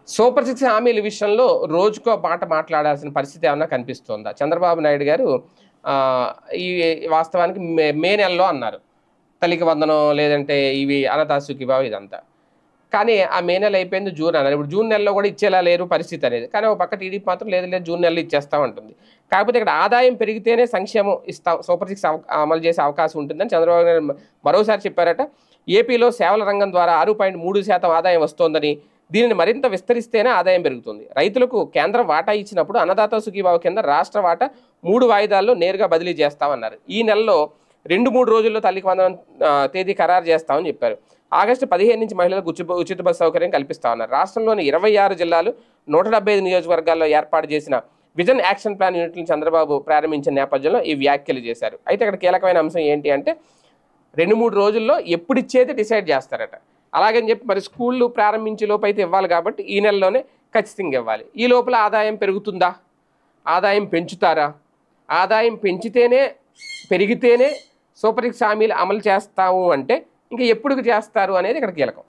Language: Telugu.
సూపర్ సిక్స్ హామీల విషయంలో రోజుకో మాట మాట్లాడాల్సిన పరిస్థితి ఏమన్నా కనిపిస్తోందా? చంద్రబాబు నాయుడు గారు ఈ వాస్తవానికి మే నెలలో అన్నారు. తల్లికి వందనం లేదంటే ఇవి అన్నదాత సుఖీభావ ఇదంతా. కానీ ఆ మే నెల అయిపోయింది, జూన్ అన్నారు. ఇప్పుడు జూన్ నెలలో కూడా ఇచ్చేలా లేరు పరిస్థితి అనేది. కానీ ఒక పక్క టీడీపీ మాత్రం లేదు లేదు జూన్ నెలలో ఇచ్చేస్తామంటుంది. కాకపోతే ఇక్కడ ఆదాయం పెరిగితేనే సంక్షేమం ఇస్తాం, సూపర్ సిక్స్ అమలు చేసే అవకాశం ఉంటుందని చంద్రబాబు నాయుడు మరోసారి చెప్పారట. ఏపీలో సేవల రంగం ద్వారా 6.3% ఆదాయం వస్తోందని, దీనిని మరింత విస్తరిస్తేనే ఆదాయం పెరుగుతుంది. రైతులకు కేంద్రం వాటా ఇచ్చినప్పుడు అన్నదాత సుఖీభావ కింద రాష్ట్ర వాటా 3 వాయిదాల్లో నేరుగా బదిలీ చేస్తామన్నారు. ఈ నెలలో 2-3 రోజుల్లో తల్లికి వందనం తేదీ ఖరారు చేస్తామని చెప్పారు. ఆగస్టు 15 నుంచి మహిళలకు ఉచిత బస్సు సౌకర్యం కల్పిస్తామన్నారు. రాష్ట్రంలోని 26 జిల్లాలు 175 నియోజకవర్గాల్లో ఏర్పాటు చేసిన విజన్ యాక్షన్ ప్లాన్ యూనిట్లను చంద్రబాబు ప్రారంభించిన నేపథ్యంలో ఈ వ్యాఖ్యలు చేశారు. అయితే ఇక్కడ కీలకమైన అంశం ఏంటి అంటే 2-3 రోజుల్లో ఎప్పుడు ఇచ్చేది డిసైడ్ చేస్తారట. అలాగని చెప్పి మరి స్కూళ్ళు ప్రారంభించే లోపు అయితే ఇవ్వాలి కాబట్టి ఈ నెలలోనే ఖచ్చితంగా ఇవ్వాలి. ఈ లోపల ఆదాయం పెరుగుతుందా, ఆదాయం పెంచుతారా, ఆదాయం పెరిగితేనే సూపర్ సిక్స్ హామీలు అమలు చేస్తాము అంటే ఇంకా ఎప్పుడు చేస్తారు అనేది ఇక్కడ కీలకం.